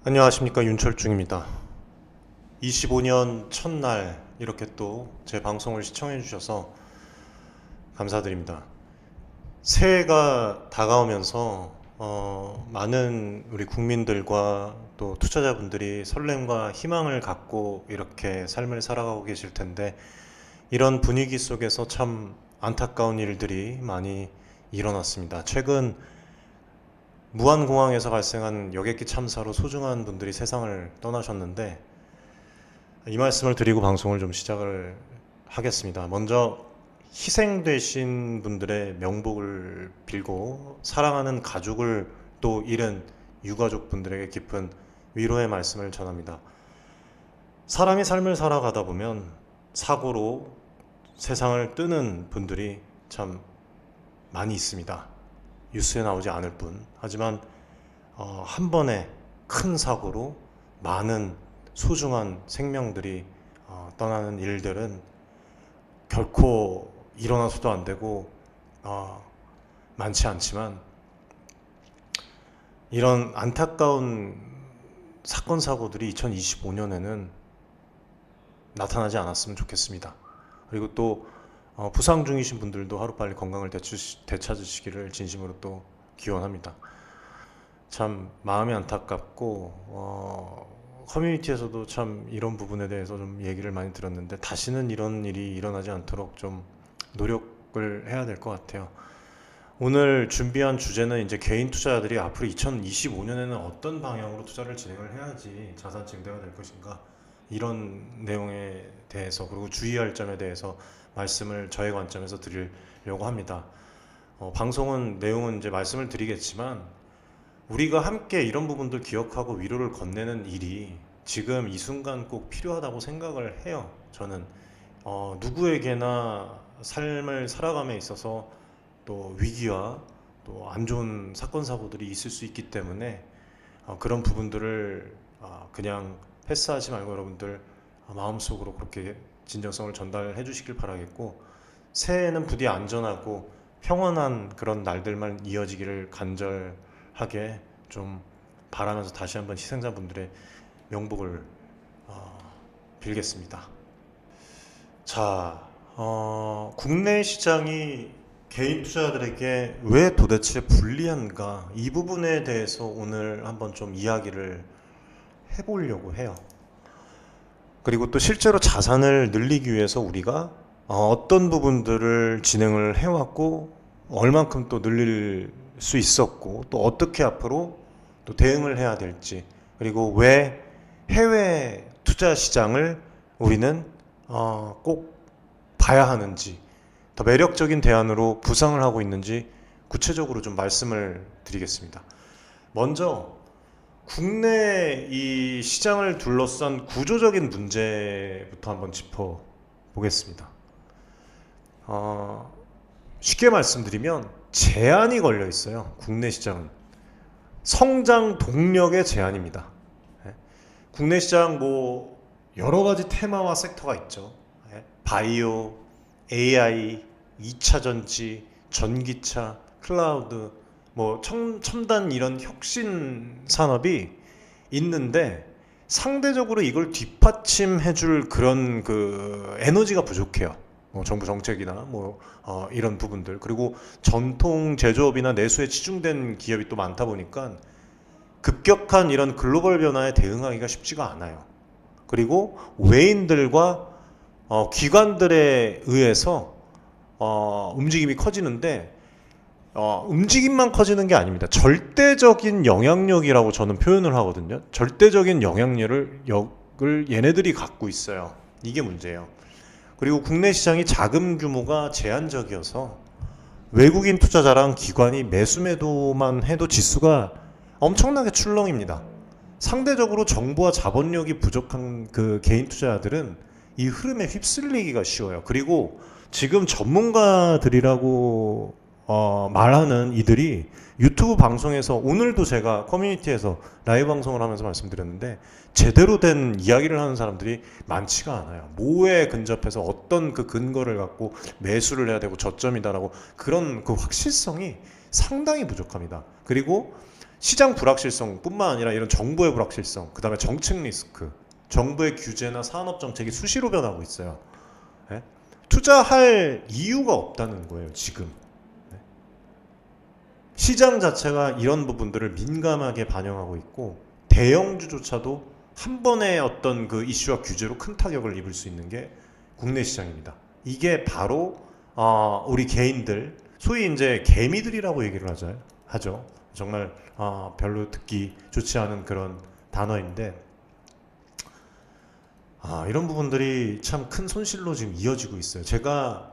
안녕하십니까, 윤철중입니다. 25년 첫날 이렇게 또 제 방송을 시청해 주셔서 감사드립니다. 새해가 다가오면서 많은 우리 국민들과 또 투자자분들이 설렘과 희망을 갖고 이렇게 삶을 살아가고 계실 텐데, 이런 분위기 속에서 참 안타까운 일들이 많이 일어났습니다. 최근 무안공항에서 발생한 여객기 참사로 소중한 분들이 세상을 떠나셨는데, 이 말씀을 드리고 방송을 좀 시작을 하겠습니다. 먼저 희생되신 분들의 명복을 빌고, 사랑하는 가족을 또 잃은 유가족 분들에게 깊은 위로의 말씀을 전합니다. 사람이 삶을 살아가다 보면 사고로 세상을 뜨는 분들이 참 많이 있습니다. 뉴스에 나오지 않을 뿐. 하지만 한 번의 큰 사고로 많은 소중한 생명들이 떠나는 일들은 결코 일어나서도 안 되고 많지 않지만, 이런 안타까운 사건 사고들이 2025년에는 나타나지 않았으면 좋겠습니다. 그리고 또 부상 중이신 분들도 하루빨리 건강을 되찾으시기를 진심으로 또 기원합니다. 참 마음이 안타깝고, 커뮤니티에서도 참 이런 부분에 대해서 좀 얘기를 많이 들었는데, 다시는 이런 일이 일어나지 않도록 좀 노력을 해야 될 것 같아요. 오늘 준비한 주제는 이제 개인 투자자들이 앞으로 2025년에는 어떤 방향으로 투자를 진행을 해야지 자산 증대가 될 것인가, 이런 내용에 대해서, 그리고 주의할 점에 대해서 말씀을 저의 관점에서 드리려고 합니다. 방송은 내용은 이제 말씀을 드리겠지만, 우리가 함께 이런 부분들 기억하고 위로를 건네는 일이 지금 이 순간 꼭 필요하다고 생각을 해요. 저는 누구에게나 삶을 살아감에 있어서 또 위기와 또 안 좋은 사건 사고들이 있을 수 있기 때문에, 그런 부분들을 그냥 패스하지 말고 여러분들 마음속으로 그렇게 진정성을 전달해 주시길 바라겠고, 새해에는 부디 안전하고 평온한 그런 날들만 이어지기를 간절하게 좀 바라면서 다시 한번 희생자분들의 명복을 빌겠습니다. 자, 국내 시장이 개인 투자자들에게 왜 도대체 불리한가, 이 부분에 대해서 오늘 한번 좀 이야기를 해보려고 해요. 그리고 또 실제로 자산을 늘리기 위해서 우리가 어떤 부분들을 진행을 해왔고, 얼만큼 또 늘릴 수 있었고, 또 어떻게 앞으로 또 대응을 해야 될지, 그리고 왜 해외 투자 시장을 우리는 꼭 봐야 하는지, 더 매력적인 대안으로 부상을 하고 있는지 구체적으로 좀 말씀을 드리겠습니다. 먼저 국내 이 시장을 둘러싼 구조적인 문제부터 한번 짚어보겠습니다. 쉽게 말씀드리면 제한이 걸려 있어요. 국내 시장은 성장 동력의 제한입니다. 국내 시장 뭐 여러 가지 테마와 섹터가 있죠. 바이오, AI, 2차 전지, 전기차, 클라우드, 뭐 첨단 이런 혁신 산업이 있는데, 상대적으로 이걸 뒷받침해줄 그런 그 에너지가 부족해요. 정부 정책이나 이런 부분들, 그리고 전통 제조업이나 내수에 치중된 기업이 또 많다 보니까 급격한 이런 글로벌 변화에 대응하기가 쉽지가 않아요. 그리고 외인들과 기관들에 의해서 움직임이 커지는데, 움직임만 커지는 게 아닙니다. 절대적인 영향력이라고 저는 표현을 하거든요. 절대적인 영향력을 얘네들이 갖고 있어요. 이게 문제예요. 그리고 국내 시장이 자금 규모가 제한적이어서 외국인 투자자랑 기관이 매수매도만 해도 지수가 엄청나게 출렁입니다. 상대적으로 정보와 자본력이 부족한 그 개인 투자자들은 이 흐름에 휩쓸리기가 쉬워요. 그리고 지금 전문가들이라고 말하는 이들이 유튜브 방송에서, 오늘도 제가 커뮤니티에서 라이브 방송을 하면서 말씀드렸는데, 제대로 된 이야기를 하는 사람들이 많지가 않아요. 뭐에 근접해서 어떤 그 근거를 갖고 매수를 해야 되고 저점이다라고, 그런 그 확실성이 상당히 부족합니다. 그리고 시장 불확실성뿐만 아니라 이런 정부의 불확실성, 그 다음에 정책 리스크, 정부의 규제나 산업 정책이 수시로 변하고 있어요. 예? 투자할 이유가 없다는 거예요, 지금. 예? 시장 자체가 이런 부분들을 민감하게 반영하고 있고, 대형주조차도 한 번의 어떤 그 이슈와 규제로 큰 타격을 입을 수 있는 게 국내 시장입니다. 이게 바로 우리 개인들, 소위 이제 개미들이라고 얘기를 하죠. 정말 별로 듣기 좋지 않은 그런 단어인데, 이런 부분들이 참 큰 손실로 지금 이어지고 있어요. 제가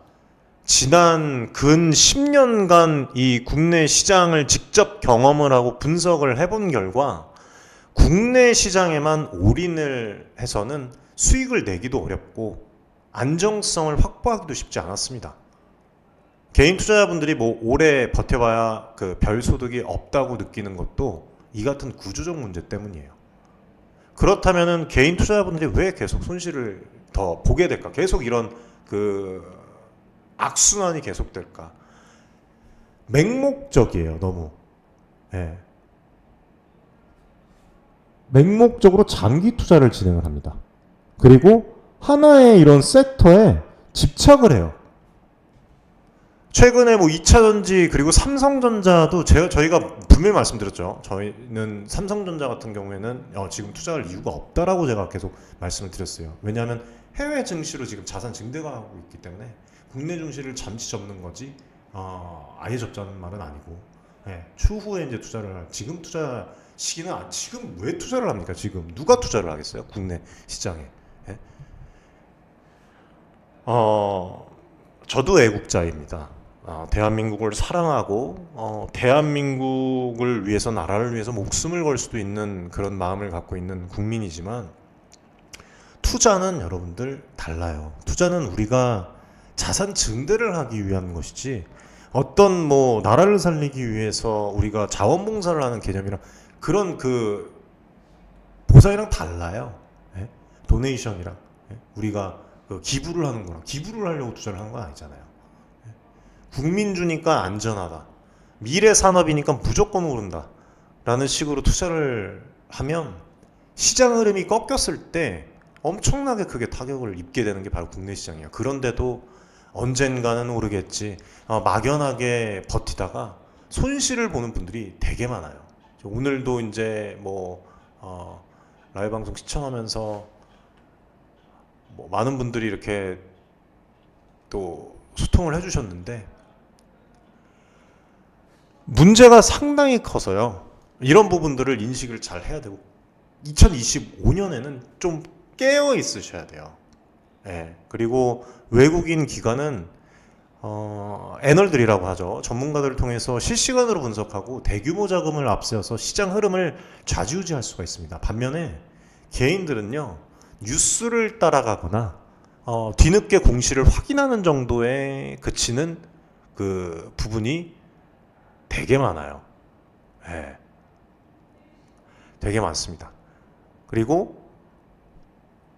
지난 근 10년간 이 국내 시장을 직접 경험을 하고 분석을 해본 결과, 국내 시장에만 올인을 해서는 수익을 내기도 어렵고 안정성을 확보하기도 쉽지 않았습니다. 개인 투자자분들이 뭐 오래 버텨봐야 그 별 소득이 없다고 느끼는 것도 이 같은 구조적 문제 때문이에요. 그렇다면은 개인 투자자분들이 왜 계속 손실을 더 보게 될까? 계속 이런 그 악순환이 계속될까? 맹목적이에요, 너무. 예. 맹목적으로 장기 투자를 진행을 합니다. 그리고 하나의 이런 섹터에 집착을 해요. 최근에 뭐 2차전지 그리고 삼성전자도 저희가 분명히 말씀드렸죠. 저희는 삼성전자 같은 경우에는 지금 투자할 이유가 없다라고 제가 계속 말씀을 드렸어요. 왜냐하면 해외 증시로 지금 자산 증대가 하고 있기 때문에 국내 증시를 잠시 접는 거지 아예 접자는 말은 아니고, 추후에 이제 지금 투자 시기는 지금 왜 투자를 합니까? 지금 누가 투자를 하겠어요? 국내 시장에. 예? 저도 애국자입니다. 대한민국을 사랑하고 대한민국을 위해서, 나라를 위해서 목숨을 걸 수도 있는 그런 마음을 갖고 있는 국민이지만, 투자는 여러분들 달라요. 투자는 우리가 자산 증대를 하기 위한 것이지, 어떤 뭐 나라를 살리기 위해서 우리가 자원봉사를 하는 개념이랑 그런 그 보상이랑 달라요. 예? 도네이션이랑, 우리가 그 기부를 하는 거랑, 기부를 하려고 투자를 하는 건 아니잖아요. 국민주니까 안전하다, 미래 산업이니까 무조건 오른다 라는 식으로 투자를 하면 시장 흐름이 꺾였을 때 엄청나게 크게 타격을 입게 되는 게 바로 국내 시장이에요. 그런데도 언젠가는 오르겠지, 막연하게 버티다가 손실을 보는 분들이 되게 많아요. 오늘도 이제 뭐 라이브 방송 시청하면서 뭐 많은 분들이 이렇게 또 소통을 해주셨는데, 문제가 상당히 커서요. 이런 부분들을 인식을 잘 해야 되고 2025년에는 좀 깨어 있으셔야 돼요. 그리고 외국인 기관은 애널들이라고 하죠. 전문가들을 통해서 실시간으로 분석하고 대규모 자금을 앞세워서 시장 흐름을 좌지우지할 수가 있습니다. 반면에 개인들은요, 뉴스를 따라가거나 뒤늦게 공시를 확인하는 정도에 그치는 그 부분이 되게 많아요. 되게 많습니다. 그리고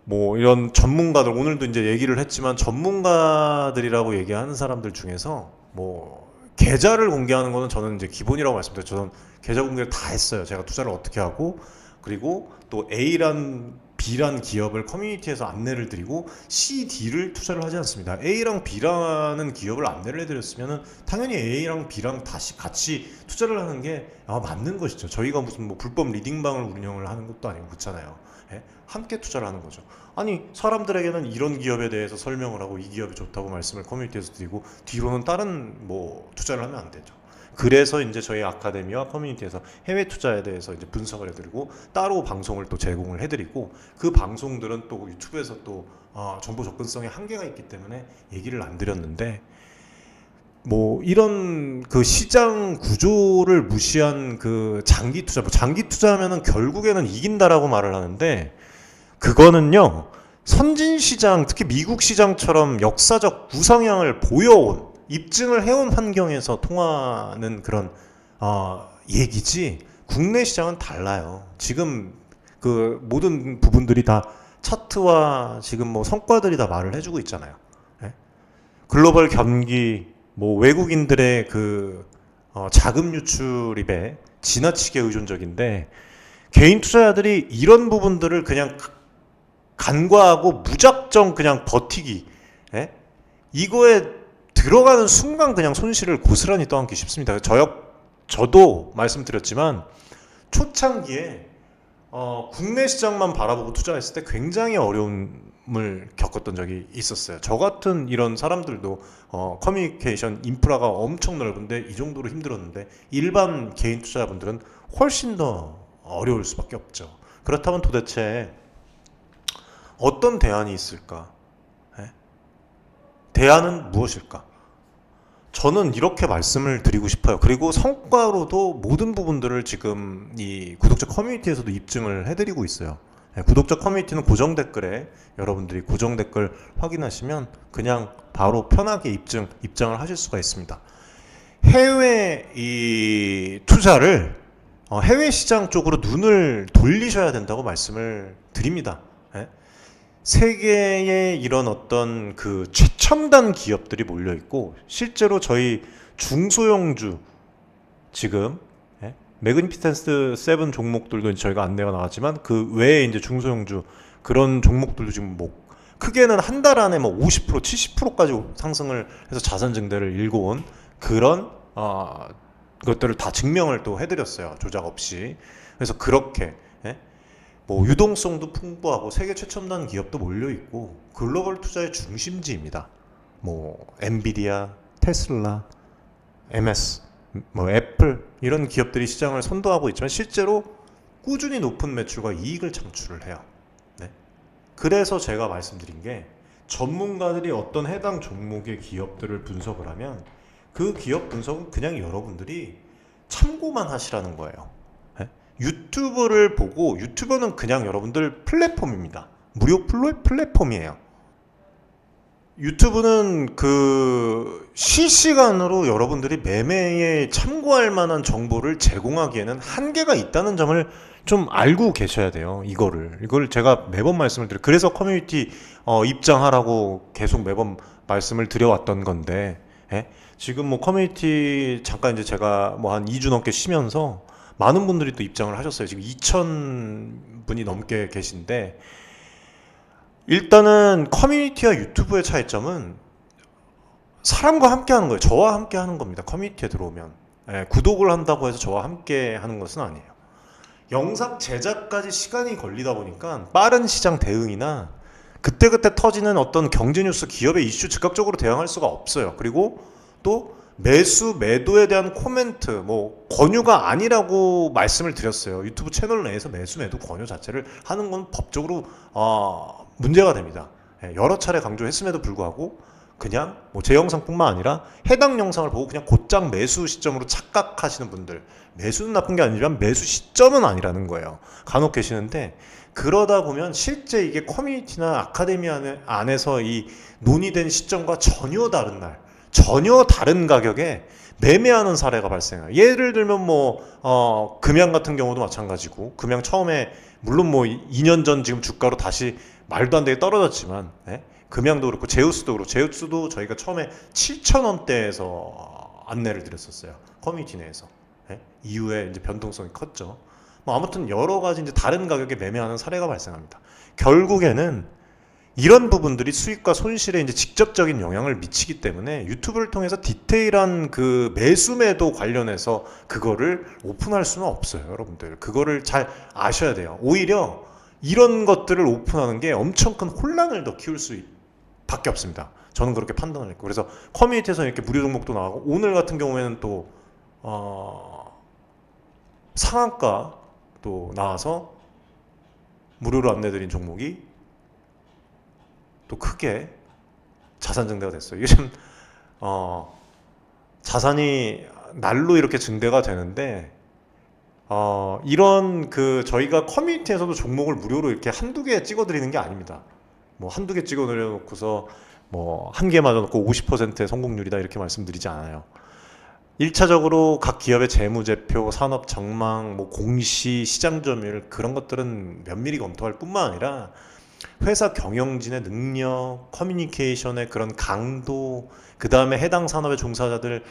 뭐 이런 전문가들, 오늘도 이제 얘기를 했지만 전문가들이라고 얘기하는 사람들 중에서 뭐 계좌를 공개하는 거는 저는 이제 기본이라고 말씀드렸죠. 저는 계좌 공개를 다 했어요. 제가 투자를 어떻게 하고, 그리고 또 A란 B란 기업을 커뮤니티에서 안내를 드리고 C, D를 투자를 하지 않습니다. A랑 B라는 기업을 안내를 해드렸으면 당연히 A랑 B랑 다시 같이 투자를 하는 게 맞는 것이죠. 저희가 무슨 뭐 불법 리딩방을 운영을 하는 것도 아니고 그렇잖아요. 함께 투자를 하는 거죠. 아니, 사람들에게는 이런 기업에 대해서 설명을 하고 이 기업이 좋다고 말씀을 커뮤니티에서 드리고 뒤로는 다른 뭐 투자를 하면 안 되죠. 그래서 이제 저희 아카데미와 커뮤니티에서 해외 투자에 대해서 이제 분석을 해드리고 따로 방송을 또 제공을 해드리고, 그 방송들은 또 유튜브에서 또 정보 접근성에 한계가 있기 때문에 얘기를 안 드렸는데, 뭐 이런 그 시장 구조를 무시한 그 장기 투자, 뭐 장기 투자하면은 결국에는 이긴다라고 말을 하는데, 그거는요, 선진 시장, 특히 미국 시장처럼 역사적 구성향을 보여온, 입증을 해온 환경에서 통하는 그런 얘기지, 국내 시장은 달라요. 지금 그 모든 부분들이 다 차트와 지금 뭐 성과들이 다 말을 해주고 있잖아요. 글로벌 경기, 뭐 외국인들의 그 자금 유출입에 지나치게 의존적인데 개인 투자자들이 이런 부분들을 그냥 간과하고 무작정 그냥 버티기, 예? 이거에 들어가는 순간 그냥 손실을 고스란히 떠안기 쉽습니다. 저도 말씀드렸지만 초창기에 국내 시장만 바라보고 투자했을 때 굉장히 어려움을 겪었던 적이 있었어요. 저 같은 이런 사람들도 커뮤니케이션 인프라가 엄청 넓은데 이 정도로 힘들었는데 일반 개인 투자자분들은 훨씬 더 어려울 수밖에 없죠. 그렇다면 도대체 어떤 대안이 있을까? 예? 대안은 무엇일까? 저는 이렇게 말씀을 드리고 싶어요. 그리고 성과로도 모든 부분들을 지금 이 구독자 커뮤니티에서도 입증을 해드리고 있어요. 예, 구독자 커뮤니티는 고정 댓글에 여러분들이 고정 댓글 확인하시면 그냥 바로 편하게 입장을 하실 수가 있습니다. 해외 이 투자를 해외 시장 쪽으로 눈을 돌리셔야 된다고 말씀을 드립니다. 예? 세계에 이런 어떤 그 최첨단 기업들이 몰려 있고 실제로 저희 중소형주 지금 매그니피센스 7 종목들도 저희가 안내가 나왔지만 그 외에 이제 중소형주 그런 종목들도 지금 뭐 크게는 한 달 안에 뭐 50% 70%까지 상승을 해서 자산 증대를 일궈온 그런 것들을 다 증명을 또 해드렸어요. 조작 없이. 그래서 그렇게 뭐 유동성도 풍부하고 세계 최첨단 기업도 몰려 있고 글로벌 투자의 중심지입니다. 뭐 엔비디아, 테슬라, MS, 뭐 애플 이런 기업들이 시장을 선도하고 있지만 실제로 꾸준히 높은 매출과 이익을 창출을 해요. 네. 그래서 제가 말씀드린 게 전문가들이 어떤 해당 종목의 기업들을 분석을 하면 그 기업 분석은 그냥 여러분들이 참고만 하시라는 거예요. 유튜브를 보고 유튜버는 그냥 여러분들 플랫폼입니다. 무료 플랫폼이에요. 유튜브는 그 실시간으로 여러분들이 매매에 참고할 만한 정보를 제공하기에는 한계가 있다는 점을 좀 알고 계셔야 돼요. 이걸 제가 매번 말씀을 드려요. 그래서 커뮤니티 입장하라고 계속 매번 말씀을 드려왔던 건데 지금 뭐 커뮤니티 잠깐 이제 제가 뭐 한 2주 넘게 쉬면서 많은 분들이 또 입장을 하셨어요. 지금 2,000분이 넘게 계신데 일단은 커뮤니티와 유튜브의 차이점은 사람과 함께 하는 거예요. 저와 함께 하는 겁니다. 커뮤니티에 들어오면 구독을 한다고 해서 저와 함께 하는 것은 아니에요. 영상 제작까지 시간이 걸리다 보니까 빠른 시장 대응이나 그때그때 터지는 어떤 경제 뉴스 기업의 이슈 즉각적으로 대응할 수가 없어요. 그리고 또 매도에 대한 코멘트, 뭐 권유가 아니라고 말씀을 드렸어요. 유튜브 채널 내에서 매도 권유 자체를 하는 건 법적으로 문제가 됩니다. 여러 차례 강조했음에도 불구하고 그냥 뭐 제 영상뿐만 아니라 해당 영상을 보고 그냥 곧장 매수 시점으로 착각하시는 분들, 매수는 나쁜 게 아니지만 매수 시점은 아니라는 거예요. 간혹 계시는데 그러다 보면 실제 이게 커뮤니티나 아카데미 안에서 이 논의된 시점과 전혀 다른 가격에 매매하는 사례가 발생해요. 예를 들면 뭐 금양 같은 경우도 마찬가지고 금양 처음에 물론 뭐 2년 전 지금 주가로 다시 말도 안 되게 떨어졌지만 금양도 그렇고 제우스도 저희가 처음에 7,000원대에서 안내를 드렸었어요. 커뮤니티 내에서. 이후에 이제 변동성이 컸죠. 뭐 아무튼 여러 가지 이제 다른 가격에 매매하는 사례가 발생합니다. 결국에는 이런 부분들이 수익과 손실에 이제 직접적인 영향을 미치기 때문에 유튜브를 통해서 디테일한 그 매도 관련해서 그거를 오픈할 수는 없어요, 여러분들. 그거를 잘 아셔야 돼요. 오히려 이런 것들을 오픈하는 게 엄청 큰 혼란을 더 키울 수밖에 없습니다. 저는 그렇게 판단을 했고 그래서 커뮤니티에서 이렇게 무료 종목도 나가고 오늘 같은 경우에는 또 상한가 또 나와서 무료로 안내드린 종목이 또 크게 자산 증대가 됐어요. 이게 좀 자산이 날로 이렇게 증대가 되는데 이런 그 저희가 커뮤니티에서도 종목을 무료로 이렇게 한두 개 찍어드리는 게 아닙니다. 뭐 한두 개 찍어드려놓고서 뭐 한 개 맞아놓고 50%의 성공률이다 이렇게 말씀드리지 않아요. 1차적으로 각 기업의 재무제표, 산업 전망, 뭐 공시, 시장 점유율 그런 것들은 면밀히 검토할 뿐만 아니라 회사 경영진의 능력, 커뮤니케이션의 그런 강도, 그 다음에 해당 산업의 종사자들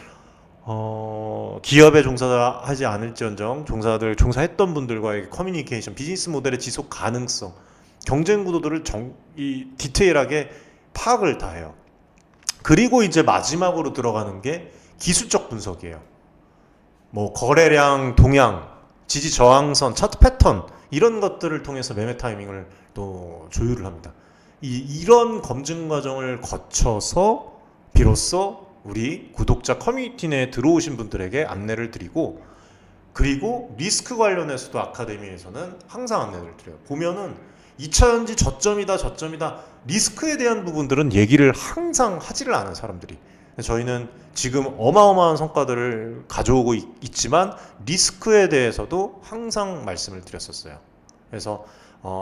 기업에 종사하지 않을지언정 종사했던 분들과의 커뮤니케이션, 비즈니스 모델의 지속 가능성, 경쟁 구도들을 이 디테일하게 파악을 다 해요. 그리고 이제 마지막으로 들어가는 게 기술적 분석이에요. 뭐 거래량, 동향, 지지 저항선, 차트 패턴 이런 것들을 통해서 매매 타이밍을 또 조율을 합니다. 이런 검증 과정을 거쳐서 비로소 우리 구독자 커뮤니티 내에 들어오신 분들에게 안내를 드리고, 그리고 리스크 관련해서도 아카데미에서는 항상 안내를 드려요. 보면은 2차전지 저점이다 리스크에 대한 부분들은 얘기를 항상 하지를 않은 사람들이, 저희는 지금 어마어마한 성과들을 가져오고 있지만 리스크에 대해서도 항상 말씀을 드렸었어요. 그래서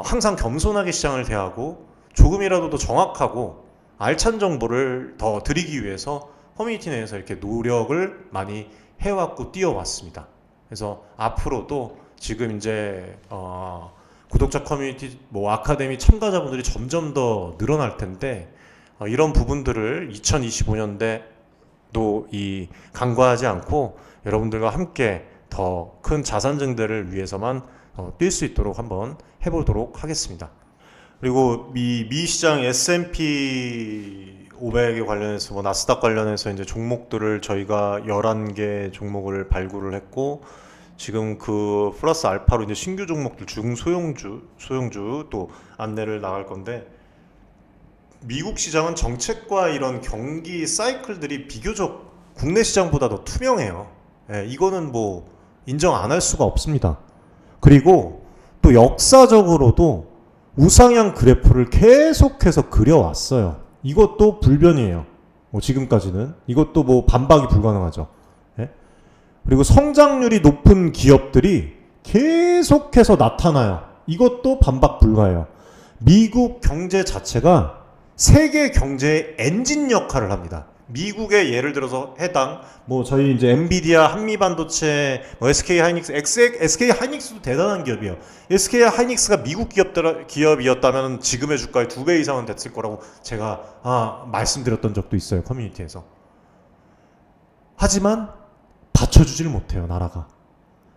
항상 겸손하게 시장을 대하고 조금이라도 더 정확하고 알찬 정보를 더 드리기 위해서 커뮤니티 내에서 이렇게 노력을 많이 해왔고 뛰어왔습니다. 그래서 앞으로도 지금 이제 구독자 커뮤니티 아카데미 참가자분들이 점점 더 늘어날 텐데, 이런 부분들을 2025년대도 간과하지 않고 여러분들과 함께 더 큰 자산 증대를 위해서만 뛸 수 있도록 한번 해보도록 하겠습니다. 그리고 미 시장 S&P 500에 관련해서 나스닥 관련해서 이제 종목들을 저희가 11개 종목을 발굴을 했고, 지금 그 플러스 알파로 이제 신규 종목들 소형주 또 안내를 나갈 건데, 미국 시장은 정책과 이런 경기 사이클들이 비교적 국내 시장보다 더 투명해요. 이거는 뭐 인정 안 할 수가 없습니다. 그리고 또 역사적으로도 우상향 그래프를 계속해서 그려왔어요. 이것도 불변이에요. 지금까지는 이것도 반박이 불가능하죠. 그리고 성장률이 높은 기업들이 계속해서 나타나요. 이것도 반박 불가해요. 미국 경제 자체가 세계 경제의 엔진 역할을 합니다. 미국의 예를 들어서 해당 저희 이제 엔비디아, 한미반도체, SK 하이닉스, SK 하이닉스도 대단한 기업이에요. SK 하이닉스가 미국 기업이었다면 지금의 주가의 2배 이상은 됐을 거라고 제가 말씀드렸던 적도 있어요, 커뮤니티에서. 하지만 받쳐주질 못해요, 나라가.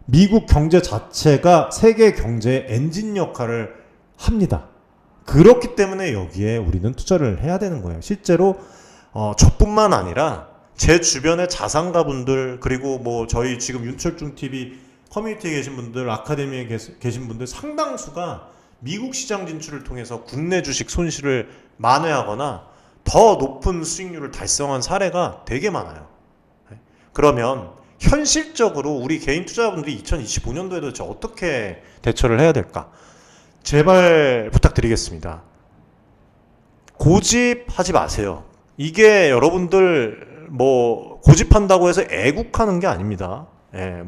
미국 경제 자체가 세계 경제의 엔진 역할을 합니다. 그렇기 때문에 여기에 우리는 투자를 해야 되는 거예요. 실제로 저뿐만 아니라 제 주변의 자산가분들, 그리고 저희 지금 윤철중 TV 커뮤니티에 계신 분들, 아카데미에 계신 분들 상당수가 미국 시장 진출을 통해서 국내 주식 손실을 만회하거나 더 높은 수익률을 달성한 사례가 되게 많아요. 그러면 현실적으로 우리 개인 투자자분들이 2025년도에도 어떻게 대처를 해야 될까? 제발 부탁드리겠습니다. 고집하지 마세요. 이게 여러분들 고집한다고 해서 애국하는 게 아닙니다.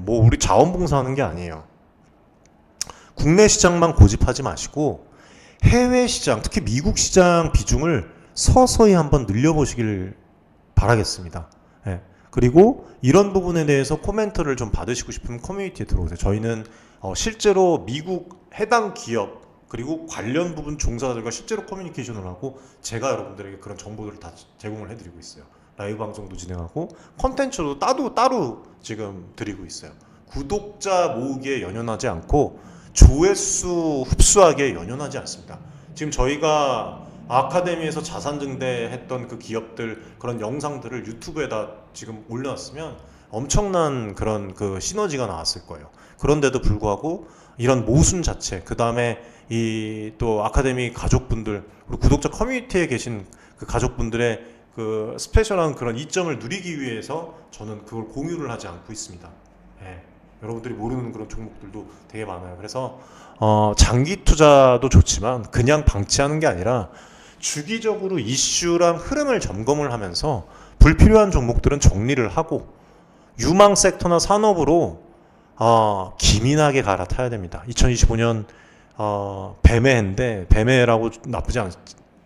우리 자원봉사하는 게 아니에요. 국내 시장만 고집하지 마시고 해외 시장, 특히 미국 시장 비중을 서서히 한번 늘려보시길 바라겠습니다. 그리고 이런 부분에 대해서 코멘트를 좀 받으시고 싶으면 커뮤니티에 들어오세요. 저희는 실제로 미국 해당 기업 그리고 관련 부분 종사자들과 실제로 커뮤니케이션을 하고 제가 여러분들에게 그런 정보들을 다 제공을 해드리고 있어요. 라이브 방송도 진행하고 컨텐츠도 따로 지금 드리고 있어요. 구독자 모으기에 연연하지 않고 조회수 흡수하기에 연연하지 않습니다. 지금 저희가 아카데미에서 자산 증대했던 그 기업들 그런 영상들을 유튜브에다 지금 올려놨으면 엄청난 그런 그 시너지가 나왔을 거예요. 그런데도 불구하고 이런 모순 자체, 그 다음에 이 또 아카데미 가족분들, 우리 구독자 커뮤니티에 계신 그 가족분들의 그 스페셜한 그런 이점을 누리기 위해서 저는 그걸 공유를 하지 않고 있습니다. 여러분들이 모르는 그런 종목들도 되게 많아요. 그래서 장기 투자도 좋지만 그냥 방치하는 게 아니라 주기적으로 이슈랑 흐름을 점검을 하면서 불필요한 종목들은 정리를 하고 유망 섹터나 산업으로 기민하게 갈아타야 됩니다. 2025년 뱀해인데 뱀해라고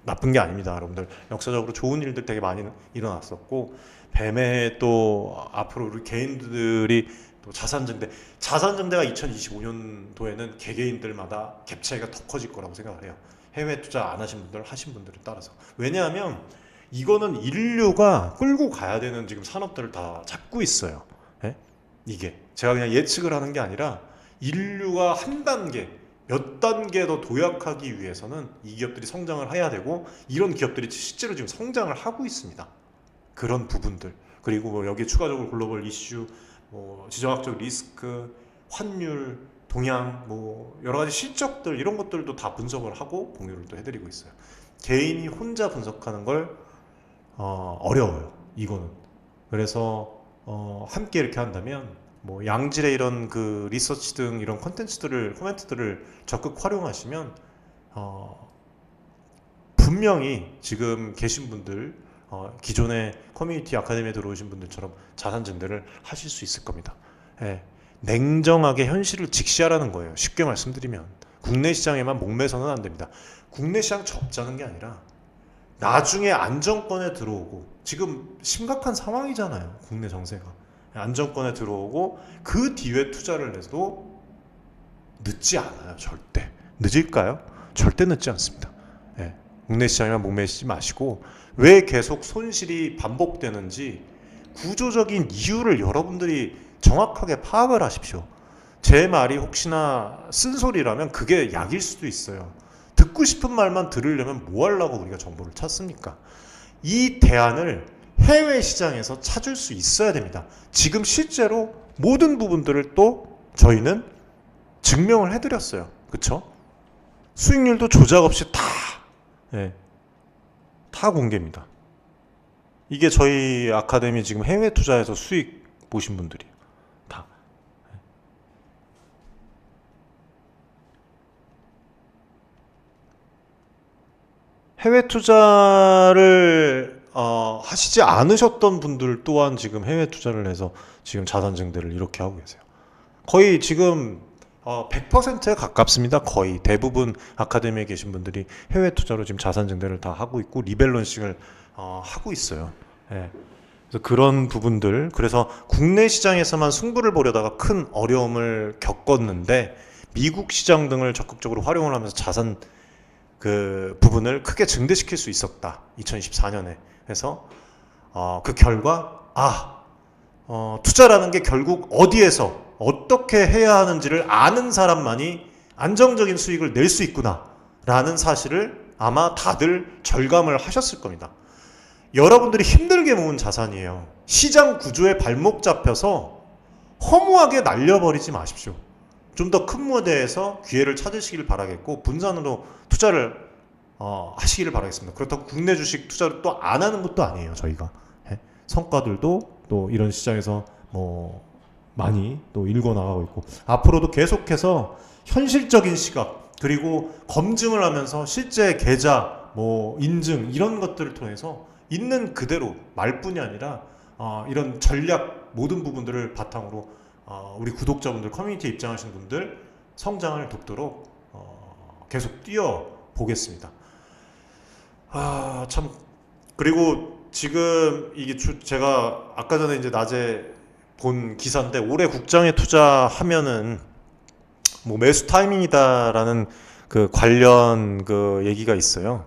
나쁜 게 아닙니다. 여러분들 역사적으로 좋은 일들 되게 많이 일어났었고, 뱀해에 또 앞으로 우리 개인들이 또 자산증대가 2025년도에는 개개인들마다 갭 차이가 더 커질 거라고 생각을 해요. 해외 투자 안 하신 분들, 하신 분들에 따라서. 왜냐하면 이거는 인류가 끌고 가야 되는 지금 산업들을 다 잡고 있어요. 예? 이게 제가 그냥 예측을 하는 게 아니라 인류가 한 단계, 몇 단계 더 도약하기 위해서는 이 기업들이 성장을 해야 되고 이런 기업들이 실제로 지금 성장을 하고 있습니다. 그런 부분들 그리고 뭐 여기 추가적으로 글로벌 이슈, 뭐 지정학적 리스크, 환율, 동향, 뭐 여러 가지 실적들 이런 것들도 다 분석을 하고 공유를 또 해드리고 있어요. 개인이 혼자 분석하는 걸 어려워요. 이거는. 그래서 함께 이렇게 한다면 뭐 양질의 이런 그 리서치 등 이런 컨텐츠들을 코멘트들을 적극 활용하시면 분명히 지금 계신 분들 기존의 커뮤니티 아카데미에 들어오신 분들처럼 자산 증대를 하실 수 있을 겁니다. 예. 냉정하게 현실을 직시하라는 거예요. 쉽게 말씀드리면 국내 시장에만 목매서는 안 됩니다. 국내 시장 접자는 게 아니라 나중에 안정권에 들어오고 지금 심각한 상황이잖아요. 국내 정세가 안정권에 들어오고 그 뒤에 투자를 해도 늦지 않아요. 절대. 늦을까요? 절대 늦지 않습니다. 예. 국내 시장에만 목매시지 마시고 왜 계속 손실이 반복되는지 구조적인 이유를 여러분들이 정확하게 파악을 하십시오. 제 말이 혹시나 쓴소리라면 그게 약일 수도 있어요. 듣고 싶은 말만 들으려면 뭐 하려고 우리가 정보를 찾습니까? 이 대안을 해외 시장에서 찾을 수 있어야 됩니다. 지금 실제로 모든 부분들을 또 저희는 증명을 해드렸어요. 그쵸? 수익률도 조작 없이 다 공개입니다. 이게 저희 아카데미 지금 해외 투자에서 수익 보신 분들이에요. 다. 해외 투자를 하시지 않으셨던 분들 또한 지금 해외 투자를 해서 지금 자산 증대를 이렇게 하고 계세요. 거의 지금 100%에 가깝습니다. 거의 대부분 아카데미에 계신 분들이 해외 투자로 지금 자산 증대를 다 하고 있고 리밸런싱을 하고 있어요. 예. 그래서 그런 부분들, 그래서 국내 시장에서만 승부를 보려다가 큰 어려움을 겪었는데 미국 시장 등을 적극적으로 활용을 하면서 자산 그 부분을 크게 증대시킬 수 있었다. 2024년에. 그래서 그 결과 투자라는 게 결국 어디에서 어떻게 해야 하는지를 아는 사람만이 안정적인 수익을 낼 수 있구나 라는 사실을 아마 다들 절감을 하셨을 겁니다. 여러분들이 힘들게 모은 자산이에요. 시장 구조에 발목 잡혀서 허무하게 날려버리지 마십시오. 좀 더 큰 무대에서 기회를 찾으시길 바라겠고 분산으로 투자를 하시기를 바라겠습니다. 그렇다고 국내 주식 투자를 또 안 하는 것도 아니에요. 저희가 성과들도 또 이런 시장에서 뭐 많이 또 일궈 나가고 있고 앞으로도 계속해서 현실적인 시각 그리고 검증을 하면서 실제 계좌 뭐 인증 이런 것들을 통해서 있는 그대로 말뿐이 아니라 이런 전략 모든 부분들을 바탕으로 우리 구독자분들 커뮤니티에 입장하신 분들 성장을 돕도록 계속 뛰어 보겠습니다. 참 그리고 지금 이게 제가 아까 전에 이제 낮에 본 기사인데 올해 국장에 투자하면은 뭐 매수 타이밍이다라는 그 관련 그 얘기가 있어요.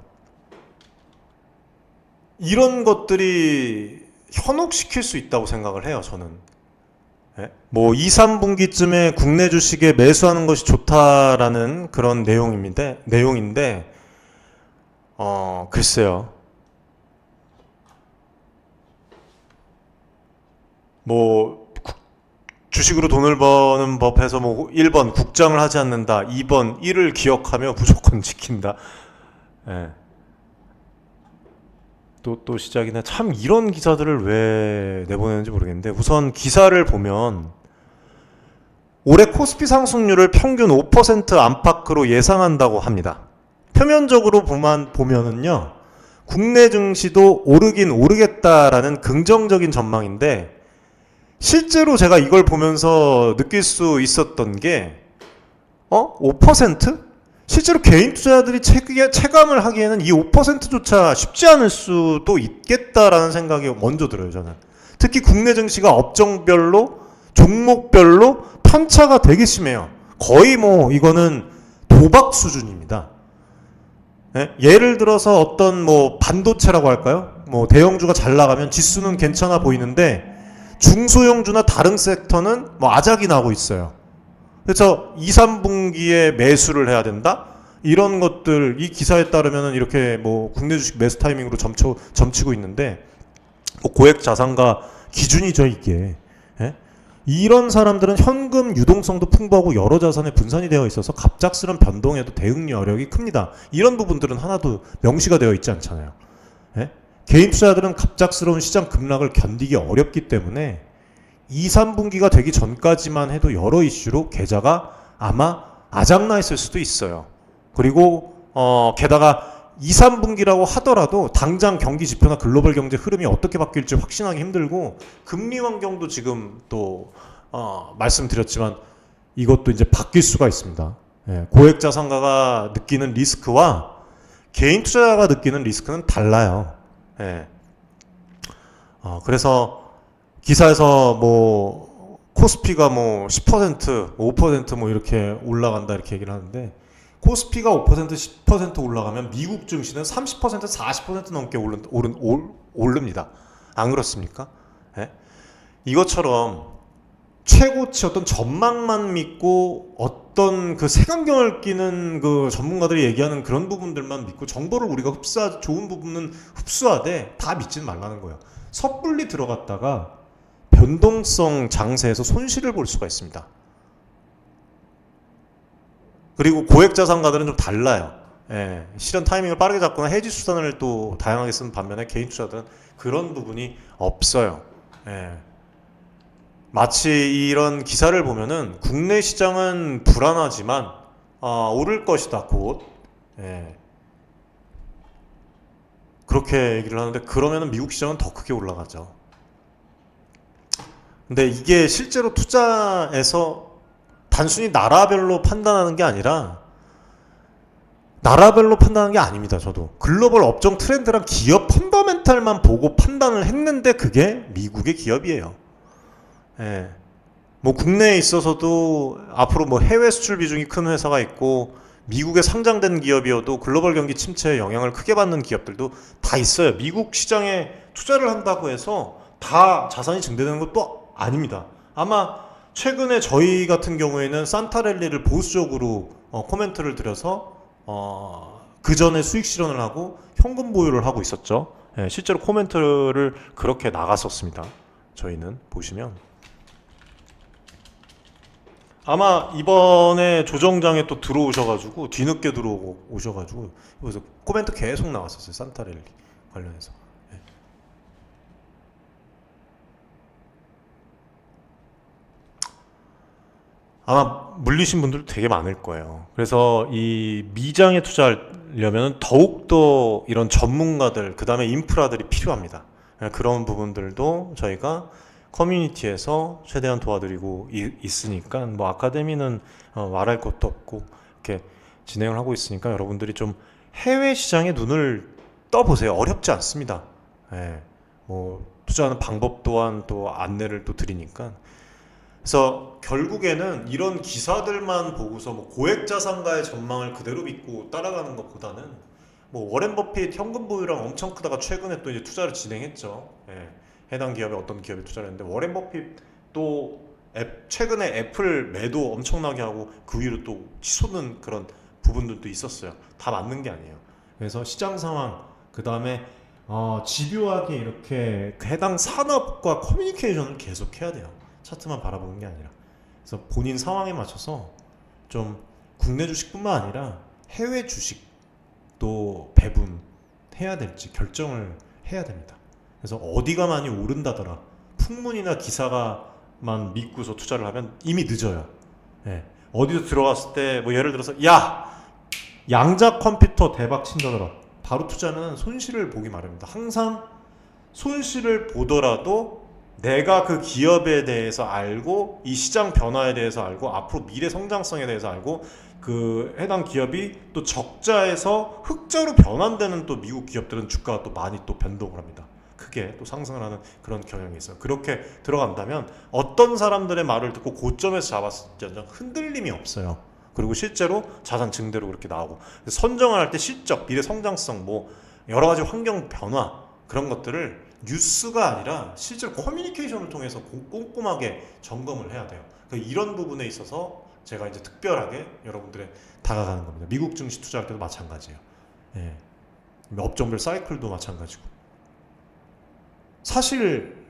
이런 것들이 현혹시킬 수 있다고 생각을 해요. 저는 뭐 2, 3분기쯤에 국내 주식에 매수하는 것이 좋다라는 그런 내용인데 글쎄요. 뭐 주식으로 돈을 버는 법에서 뭐 1번 국장을 하지 않는다, 2번 1을 기억하며 무조건 지킨다. 예. 또 시작이네. 참 이런 기사들을 왜 내보내는지 모르겠는데 우선 기사를 보면 올해 코스피 상승률을 평균 5% 안팎으로 예상한다고 합니다. 표면적으로 보면은요 국내 증시도 오르긴 오르겠다라는 긍정적인 전망인데 실제로 제가 이걸 보면서 느낄 수 있었던 게 5%? 실제로 개인 투자자들이 체감을 하기에는 이 5%조차 쉽지 않을 수도 있겠다라는 생각이 먼저 들어요. 저는 특히 국내 증시가 업종별로 종목별로 편차가 되게 심해요. 거의 뭐 이거는 도박 수준입니다. 예를 들어서 어떤 뭐 반도체라고 할까요? 뭐 대형주가 잘 나가면 지수는 괜찮아 보이는데 중소형주나 다른 섹터는 뭐 아작이 나고 있어요. 그래서 2, 3분기에 매수를 해야 된다? 이런 것들 이 기사에 따르면 이렇게 뭐 국내 주식 매수 타이밍으로 점치고 있는데 뭐 고액 자산가 기준이죠 이게. 예? 이런 사람들은 현금 유동성도 풍부하고 여러 자산에 분산이 되어 있어서 갑작스런 변동에도 대응 여력이 큽니다. 이런 부분들은 하나도 명시가 되어 있지 않잖아요. 예? 개인 투자자들은 갑작스러운 시장 급락을 견디기 어렵기 때문에 2, 3분기가 되기 전까지만 해도 여러 이슈로 계좌가 아마 아작나 있을 수도 있어요. 그리고 게다가 2, 3분기라고 하더라도 당장 경기 지표나 글로벌 경제 흐름이 어떻게 바뀔지 확신하기 힘들고 금리 환경도 지금 또 말씀드렸지만 이것도 이제 바뀔 수가 있습니다. 예, 고액 자산가가 느끼는 리스크와 개인 투자자가 느끼는 리스크는 달라요. 예. 그래서 기사에서 뭐 코스피가 뭐 10%, 5% 이렇게 올라간다 이렇게 얘기를 하는데 코스피가 5%, 10% 올라가면 미국 증시는 30%, 40% 넘게 오릅니다. 안 그렇습니까? 예? 이것처럼 최고치 어떤 전망만 믿고 어떤 그 색안경을 끼는 그 전문가들이 얘기하는 그런 부분들만 믿고 정보를 우리가 좋은 부분은 흡수하되 다 믿지는 말라는 거예요. 섣불리 들어갔다가 변동성 장세에서 손실을 볼 수가 있습니다. 그리고 고액 자산가들은 좀 달라요. 예, 실현 타이밍을 빠르게 잡거나 해지 수단을 또 다양하게 쓰는 반면에 개인 투자들은 그런 부분이 없어요. 예. 마치 이런 기사를 보면은 국내 시장은 불안하지만 오를 것이다 곧. 예. 그렇게 얘기를 하는데 그러면은 미국 시장은 더 크게 올라가죠. 근데 이게 실제로 투자에서 단순히 나라별로 판단하는 게 아니라 나라별로 판단하는 게 아닙니다. 저도 글로벌 업종 트렌드랑 기업 펀더멘탈만 보고 판단을 했는데 그게 미국의 기업이에요. 예. 뭐 국내에 있어서도 앞으로 뭐 해외 수출 비중이 큰 회사가 있고 미국에 상장된 기업이어도 글로벌 경기 침체에 영향을 크게 받는 기업들도 다 있어요. 미국 시장에 투자를 한다고 해서 다 자산이 증대되는 것도 아닙니다. 아마 최근에 저희 같은 경우에는 산타랠리를 보수적으로 코멘트를 드려서 그 전에 수익 실현을 하고 현금 보유를 하고 있었죠. 예, 실제로 코멘트를 그렇게 나갔었습니다. 저희는 보시면 아마 이번에 조정장에 또 들어오셔가지고 뒤늦게 들어오셔가지고 그래서 코멘트 계속 나왔었어요. 산타랠리 관련해서. 예. 아마 물리신 분들도 되게 많을 거예요. 그래서 이 미장에 투자하려면 더욱더 이런 전문가들, 그 다음에 인프라들이 필요합니다. 그런 부분들도 저희가 커뮤니티에서 최대한 도와드리고 있으니까 뭐 아카데미는 말할 것도 없고 이렇게 진행을 하고 있으니까 여러분들이 좀 해외 시장에 눈을 떠보세요. 어렵지 않습니다. 예, 뭐 투자하는 방법 또한 또 안내를 또 드리니까. 그래서 결국에는 이런 기사들만 보고서 뭐 고액 자산가의 전망을 그대로 믿고 따라가는 것보다는 뭐 워렌 버핏 현금 보유량 엄청 크다가 최근에 또 이제 투자를 진행했죠. 예, 해당 기업에 어떤 기업에 투자를 했는데 워렌 버핏 또 최근에 애플 매도 엄청나게 하고 그 위로 또 치솟는 그런 부분들도 있었어요. 다 맞는 게 아니에요. 그래서 시장 상황 그 다음에 집요하게 이렇게 해당 산업과 커뮤니케이션을 계속 해야 돼요. 차트만 바라보는 게 아니라. 그래서 본인 상황에 맞춰서 좀 국내 주식뿐만 아니라 해외 주식도 배분해야 될지 결정을 해야 됩니다. 그래서 어디가 많이 오른다더라 풍문이나 기사가만 믿고서 투자를 하면 이미 늦어요. 예. 어디서 들어갔을 때 뭐 예를 들어서 야 양자 컴퓨터 대박 친다더라 바로 투자는 손실을 보기 마련입니다. 항상 손실을 보더라도 내가 그 기업에 대해서 알고 이 시장 변화에 대해서 알고 앞으로 미래 성장성에 대해서 알고 그 해당 기업이 또 적자에서 흑자로 변환되는 또 미국 기업들은 주가가 또 많이 또 변동을 합니다. 크게 또 상승을 하는 그런 경향이 있어요. 그렇게 들어간다면 어떤 사람들의 말을 듣고 고점에서 잡았을 때 흔들림이 없어요. 그리고 실제로 자산 증대로 그렇게 나오고 선정을 할 때 실적, 미래 성장성 뭐 여러 가지 환경 변화 그런 것들을 뉴스가 아니라 실제 커뮤니케이션을 통해서 꼼꼼하게 점검을 해야 돼요. 그러니까 이런 부분에 있어서 제가 이제 특별하게 여러분들의 다가가는 겁니다. 미국 증시 투자할 때도 마찬가지예요. 예. 업종별 사이클도 마찬가지고. 사실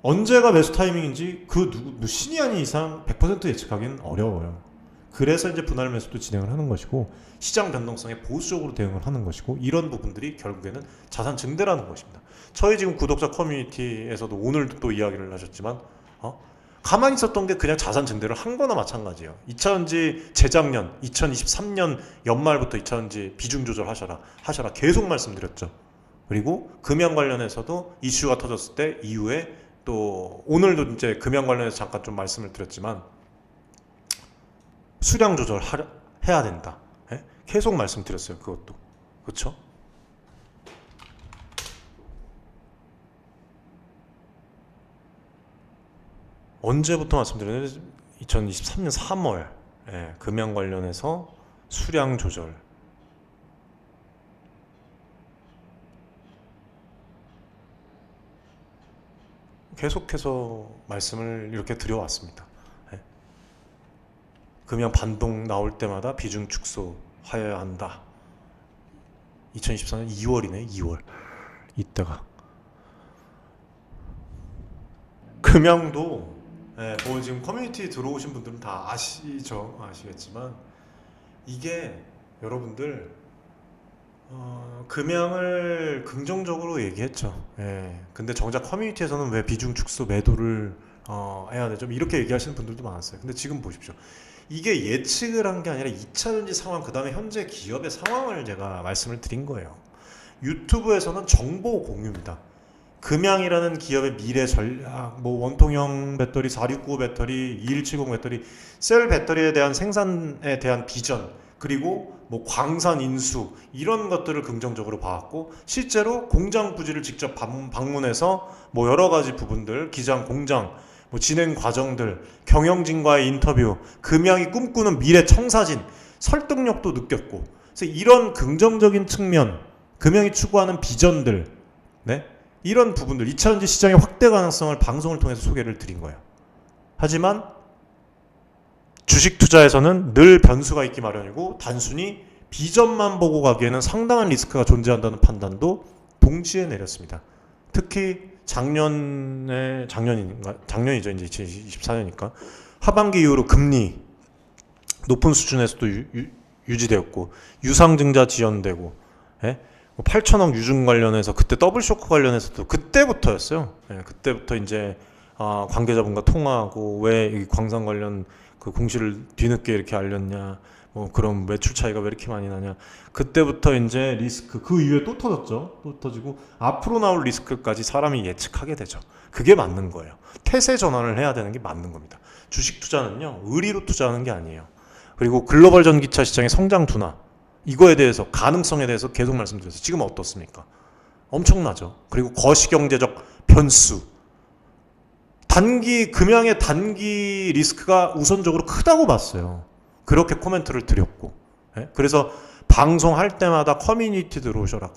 언제가 매수 타이밍인지 그 누구 신이 아닌 이상 100% 예측하기는 어려워요. 그래서 이제 분할 매수도 진행을 하는 것이고 시장 변동성에 보수적으로 대응을 하는 것이고 이런 부분들이 결국에는 자산 증대라는 것입니다. 저희 지금 구독자 커뮤니티에서도 오늘도 또 이야기를 하셨지만 가만히 있었던 게 그냥 자산 증대를 한 거나 마찬가지예요. 2차전지 재작년 2023년 연말부터 2차전지 비중 조절하셔라 계속 말씀드렸죠. 그리고 금연 관련해서도 이슈가 터졌을 때 이후에 또 오늘도 이제 금연 관련해서 잠깐 좀 말씀을 드렸지만 수량 조절 해야 된다. 예? 계속 말씀드렸어요. 그것도. 그렇죠? 언제부터 말씀드렸는데 2023년 3월 예, 금연 관련해서 수량 조절 계속해서 말씀을 이렇게 드려왔습니다. 예. 금연 반동 나올 때마다 비중 축소하여야 한다. 2024년 2월이네. 2월 이때가 금연도 뭐 지금 커뮤니티 들어오신 분들은 다 아시겠지만 이게 여러분들 금양을 긍정적으로 얘기했죠. 근데 정작 커뮤니티에서는 왜 비중 축소 매도를 해야 되죠? 이렇게 얘기하시는 분들도 많았어요. 근데 지금 보십시오. 이게 예측을 한 게 아니라 2차전지 상황, 그 다음에 현재 기업의 상황을 제가 말씀을 드린 거예요. 유튜브에서는 정보 공유입니다. 금양이라는 기업의 미래 전략, 뭐 원통형 배터리, 4695 배터리, 2170 배터리, 셀 배터리에 대한 생산에 대한 비전, 그리고 뭐 광산 인수 이런 것들을 긍정적으로 봐왔고 실제로 공장 부지를 직접 방문해서 뭐 여러 가지 부분들, 기장, 공장, 뭐 진행 과정들, 경영진과의 인터뷰, 금양이 꿈꾸는 미래 청사진, 설득력도 느꼈고 그래서 이런 긍정적인 측면, 금양이 추구하는 비전들, 네? 이런 부분들 2차전지 시장의 확대 가능성을 방송을 통해서 소개를 드린 거예요. 하지만 주식 투자에서는 늘 변수가 있기 마련이고 단순히 비전만 보고 가기에는 상당한 리스크가 존재한다는 판단도 동시에 내렸습니다. 특히 작년이죠. 이제 2024년이니까 하반기 이후로 금리 높은 수준에서도 유지되었고 유상증자 지연되고 8천억 유증 관련해서 그때 더블쇼크 관련해서도 그때부터였어요. 그때부터 이제 관계자분과 통화하고 왜 이 광산 관련 그 공시를 뒤늦게 이렇게 알렸냐, 뭐 그런 매출 차이가 왜 이렇게 많이 나냐. 그때부터 이제 리스크 그 이후에 또 터졌죠. 또 터지고 앞으로 나올 리스크까지 사람이 예측하게 되죠. 그게 맞는 거예요. 태세 전환을 해야 되는 게 맞는 겁니다. 주식 투자는요 의리로 투자하는 게 아니에요. 그리고 글로벌 전기차 시장의 성장 둔화 이거에 대해서 가능성에 대해서 계속 말씀드렸어요. 지금 어떻습니까? 엄청나죠. 그리고 거시경제적 변수 금양의 단기 리스크가 우선적으로 크다고 봤어요. 그렇게 코멘트를 드렸고 그래서 방송할 때마다 커뮤니티 들어오셔라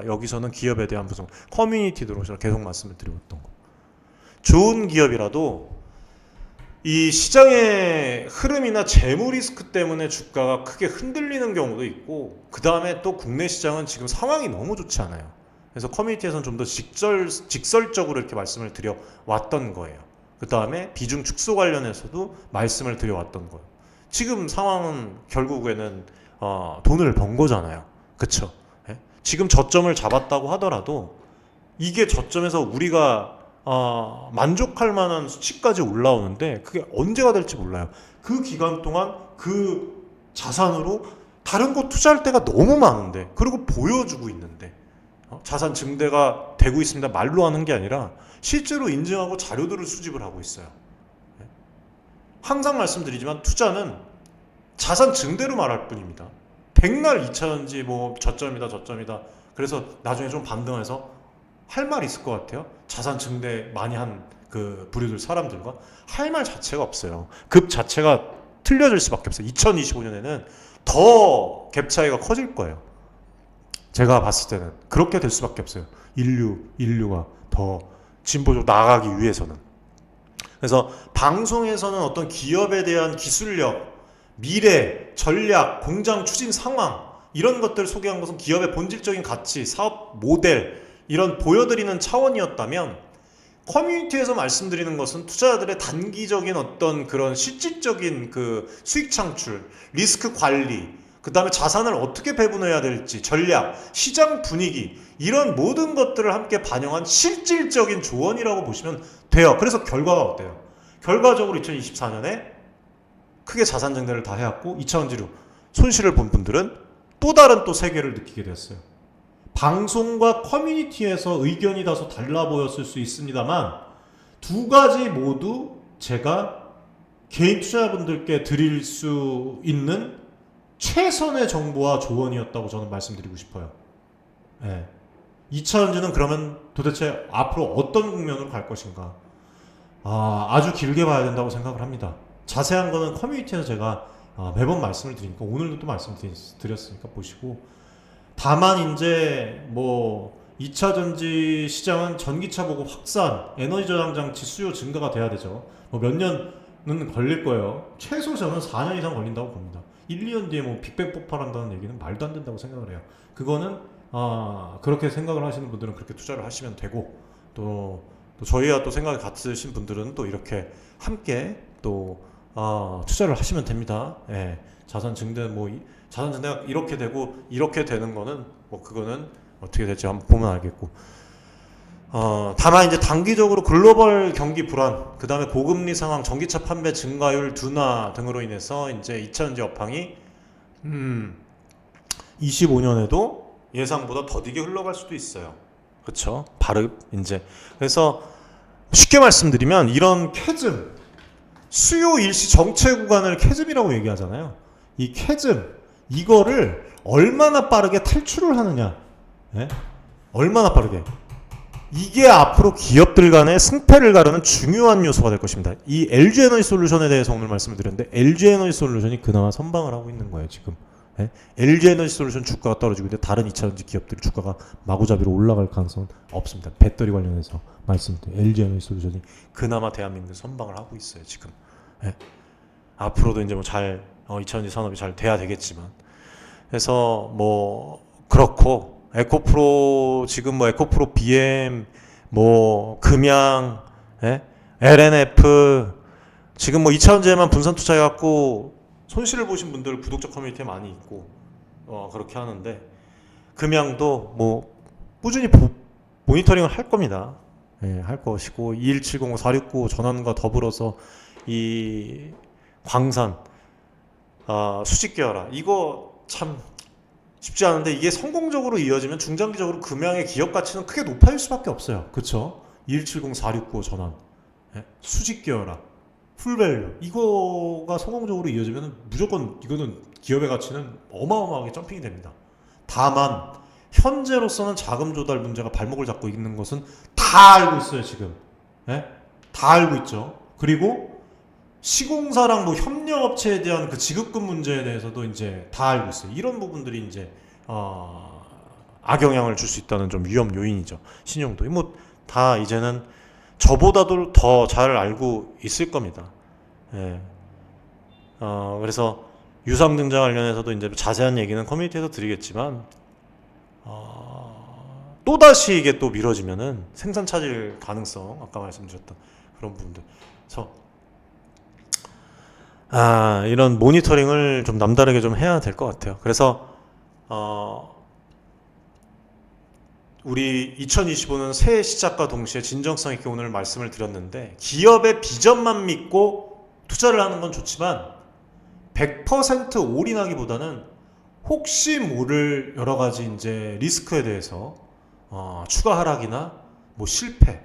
여기서는 기업에 대한 분석 커뮤니티 들어오셔라 계속 말씀을 드렸던 거. 좋은 기업이라도 이 시장의 흐름이나 재무 리스크 때문에 주가가 크게 흔들리는 경우도 있고 그 다음에 또 국내 시장은 지금 상황이 너무 좋지 않아요. 그래서 커뮤니티에서는 좀 더 직설적으로 이렇게 말씀을 드려왔던 거예요. 그 다음에 비중 축소 관련해서도 말씀을 드려왔던 거예요. 지금 상황은 결국에는 돈을 번 거잖아요. 그쵸? 지금 저점을 잡았다고 하더라도 이게 저점에서 우리가 만족할 만한 수치까지 올라오는데 그게 언제가 될지 몰라요. 그 기간 동안 그 자산으로 다른 곳 투자할 때가 너무 많은데 그리고 보여주고 있는데 자산 증대가 되고 있습니다. 말로 하는 게 아니라 실제로 인증하고 자료들을 수집을 하고 있어요. 항상 말씀드리지만 투자는 자산 증대로 말할 뿐입니다. 백날 2차전지 뭐 저점이다 그래서 나중에 좀 반등해서 할 말 있을 것 같아요. 자산 증대 많이 한 그 부류들 사람들과 할 말 자체가 없어요. 급 자체가 틀려질 수밖에 없어요. 2025년에는 더 갭 차이가 커질 거예요. 제가 봤을 때는 그렇게 될 수밖에 없어요. 인류가 더 진보적으로 나아가기 위해서는. 그래서 방송에서는 어떤 기업에 대한 기술력, 미래, 전략, 공장 추진 상황 이런 것들을 소개한 것은 기업의 본질적인 가치, 사업 모델 이런 보여드리는 차원이었다면, 커뮤니티에서 말씀드리는 것은 투자자들의 단기적인 어떤 그런 실질적인 그 수익 창출, 리스크 관리, 그 다음에 자산을 어떻게 배분해야 될지, 전략, 시장 분위기 이런 모든 것들을 함께 반영한 실질적인 조언이라고 보시면 돼요. 그래서 결과가 어때요? 결과적으로 2024년에 크게 자산 증대를 다 해왔고 2차전지로 손실을 본 분들은 또 다른 또 세계를 느끼게 되었어요. 방송과 커뮤니티에서 의견이 다소 달라 보였을 수 있습니다만 두 가지 모두 제가 개인 투자자분들께 드릴 수 있는 최선의 정보와 조언이었다고 저는 말씀드리고 싶어요. 네. 2차전지는 그러면 도대체 앞으로 어떤 국면으로 갈 것인가? 아주 길게 봐야 된다고 생각을 합니다. 자세한 거는 커뮤니티에서 제가 매번 말씀을 드리니까 오늘도 또 말씀드렸으니까 보시고, 다만 이제 뭐 2차 전지 시장은 전기차 보급 확산, 에너지 저장 장치 수요 증가가 돼야 되죠. 뭐 몇 년은 걸릴 거예요. 최소 저는 4년 이상 걸린다고 봅니다. 1, 2년 뒤에 뭐 빅뱅 폭발한다는 얘기는 말도 안 된다고 생각을 해요. 그거는 그렇게 생각을 하시는 분들은 그렇게 투자를 하시면 되고, 또 저희와 또 생각이 같으신 분들은 또 이렇게 함께 또 투자를 하시면 됩니다. 예. 자산 증대가 이렇게 되고 이렇게 되는 거는 뭐 그거는 어떻게 될지 한번 보면 알겠고, 다만 이제 단기적으로 글로벌 경기 불안, 그 다음에 고금리 상황, 전기차 판매 증가율 둔화 등으로 인해서 이제 2차전지 업황이 25년에도 예상보다 더디게 흘러갈 수도 있어요. 그렇죠? 이제 그래서 쉽게 말씀드리면 이런 캐즘, 수요 일시 정체 구간을 캐즘이라고 얘기하잖아요. 이 캐즘, 이거를 얼마나 빠르게 탈출을 하느냐, 예? 얼마나 빠르게, 이게 앞으로 기업들 간의 승패를 가르는 중요한 요소가 될 것입니다. 이 LG에너지솔루션에 대해서 오늘 말씀을 드렸는데, LG에너지솔루션이 그나마 선방을 하고 있는 거예요 지금. 예? LG에너지솔루션 주가가 떨어지고 있는데 다른 2차전지 기업들의 주가가 마구잡이로 올라갈 가능성은 없습니다. 배터리 관련해서 말씀드린 LG에너지솔루션이 그나마 대한민국에 선방을 하고 있어요 지금. 예? 앞으로도 이제 뭐 2차전지 산업이 잘 돼야 되겠지만, 그래서 뭐 그렇고, 에코프로 지금 뭐 에코프로 BM, 뭐 금양, 예? LNF 지금 뭐 2차전지에만 분산 투자해갖고 손실을 보신 분들 구독자 커뮤니티에 많이 있고 그렇게 하는데, 금양도 뭐 꾸준히 모니터링을 할 겁니다. 예, 할 것이고 2170, 469 전환과 더불어서 이 광산 수직 계열화, 이거 참 쉽지 않은데 이게 성공적으로 이어지면 중장기적으로 금양의 기업 가치는 크게 높아질 수밖에 없어요. 그렇죠? 2170, 469 전환, 예? 수직 계열화, 풀밸류, 이거가 성공적으로 이어지면 무조건 이거는 기업의 가치는 어마어마하게 점핑이 됩니다. 다만 현재로서는 자금 조달 문제가 발목을 잡고 있는 것은 다 알고 있어요 지금. 예? 다 알고 있죠. 그리고 시공사랑 뭐 협력업체에 대한 그 지급금 문제에 대해서도 이제 다 알고 있어요. 이런 부분들이 이제 악영향을 줄 수 있다는 좀 위험 요인이죠. 신용도 뭐 다 이제는 저보다도 더 잘 알고 있을 겁니다. 예. 그래서 유상증자 관련해서도 이제 자세한 얘기는 커뮤니티에서 드리겠지만, 또다시 이게 또 미뤄지면은 생산 차질 가능성, 아까 말씀드렸던 그런 부분들. 그래서 이런 모니터링을 좀 남다르게 좀 해야 될 것 같아요. 그래서 우리 2025는 새해 시작과 동시에 진정성 있게 오늘 말씀을 드렸는데, 기업의 비전만 믿고 투자를 하는 건 좋지만 100% 올인하기보다는 혹시 모를 여러 가지 이제 리스크에 대해서 추가 하락이나 뭐 실패,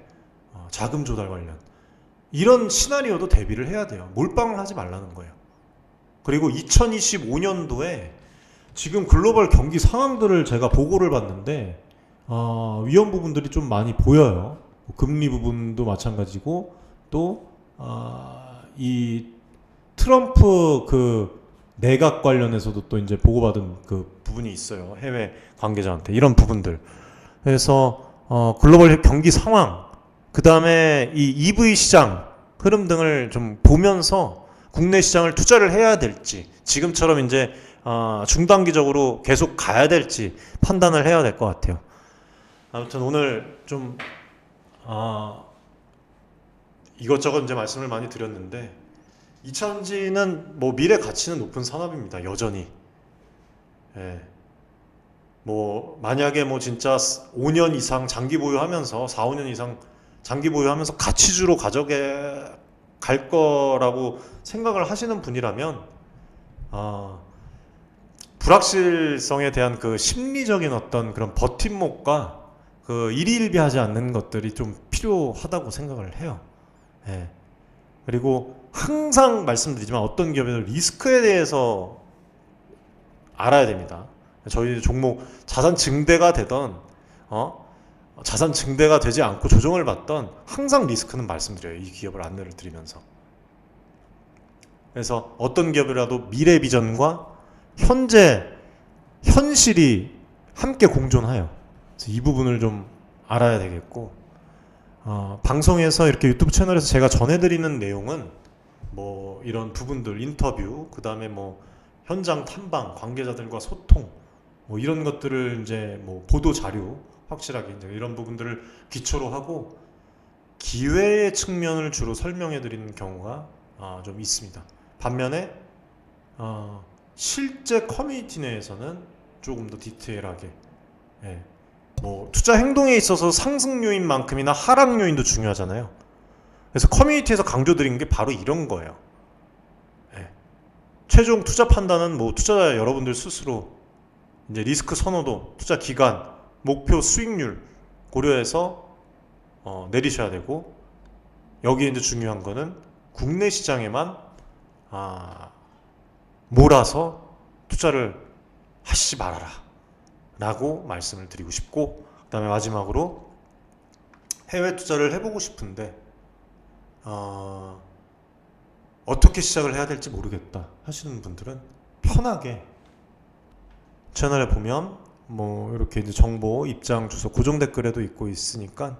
자금 조달 관련 이런 시나리오도 대비를 해야 돼요. 몰빵을 하지 말라는 거예요. 그리고 2025년도에 지금 글로벌 경기 상황들을 제가 보고를 봤는데 위험 부분들이 좀 많이 보여요. 금리 부분도 마찬가지고, 또 이 트럼프 그 내각 관련해서도 또 이제 보고받은 그 부분이 있어요. 해외 관계자한테 이런 부분들. 그래서 글로벌 경기 상황, 그 다음에 이 EV 시장 흐름 등을 좀 보면서 국내 시장을 투자를 해야 될지, 지금처럼 이제 중단기적으로 계속 가야 될지 판단을 해야 될 것 같아요. 아무튼 오늘 좀 이것저것 이제 말씀을 많이 드렸는데, 이차전지는 뭐 미래 가치는 높은 산업입니다. 여전히. 예. 뭐 만약에 뭐 진짜 5년 이상 장기 보유하면서 4, 5년 이상 장기 보유하면서 가치주로 가져게 갈 거라고 생각을 하시는 분이라면 불확실성에 대한 그 심리적인 어떤 그런 버팀목과 그 일희일비하지 않는 것들이 좀 필요하다고 생각을 해요. 예. 그리고 항상 말씀드리지만 어떤 기업에도 리스크에 대해서 알아야 됩니다. 저희 종목 자산 증대가 되던 자산 증대가 되지 않고 조정을 받던 항상 리스크는 말씀드려요. 이 기업을 안내를 드리면서. 그래서 어떤 기업이라도 미래 비전과 현실이 함께 공존해요. 그래서 이 부분을 좀 알아야 되겠고, 방송에서 이렇게 유튜브 채널에서 제가 전해드리는 내용은 뭐 이런 부분들, 인터뷰, 그 다음에 뭐 현장 탐방, 관계자들과 소통, 뭐 이런 것들을 이제 뭐 보도 자료 확실하게 이제 이런 부분들을 기초로 하고 기회의 측면을 주로 설명해 드리는 경우가 좀 있습니다. 반면에 실제 커뮤니티 내에서는 조금 더 디테일하게, 뭐 투자 행동에 있어서 상승 요인만큼이나 하락 요인도 중요하잖아요. 그래서 커뮤니티에서 강조드린 게 바로 이런 거예요. 최종 투자 판단은 뭐 투자자 여러분들 스스로 이제 리스크 선호도, 투자 기간, 목표 수익률 고려해서 내리셔야 되고, 여기에 이제 중요한 거는 국내 시장에만 몰아서 투자를 하시지 말아라 라고 말씀을 드리고 싶고, 그 다음에 마지막으로 해외 투자를 해보고 싶은데 어떻게 시작을 해야 될지 모르겠다 하시는 분들은 편하게 채널에 보면 뭐 이렇게 이제 정보, 입장, 주소 고정 댓글에도 있고 있으니까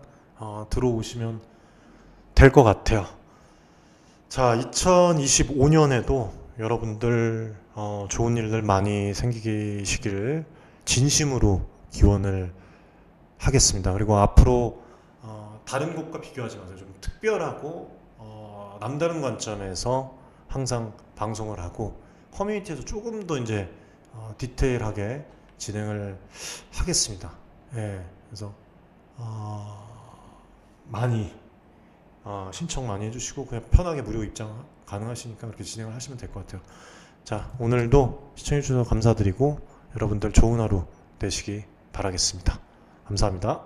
들어오시면 될 것 같아요. 자, 2025년에도 여러분들 좋은 일들 많이 생기시기를 진심으로 기원을 하겠습니다. 그리고 앞으로 다른 곳과 비교하지 마세요. 좀 특별하고 남다른 관점에서 항상 방송을 하고 커뮤니티에서 조금 더 이제 디테일하게 진행을 하겠습니다. 그래서 많이 신청 많이 해주시고 그냥 편하게 무료 입장 가능하시니까 그렇게 진행을 하시면 될 것 같아요. 자, 오늘도 시청해주셔서 감사드리고 여러분들 좋은 하루 되시기 바라겠습니다. 감사합니다.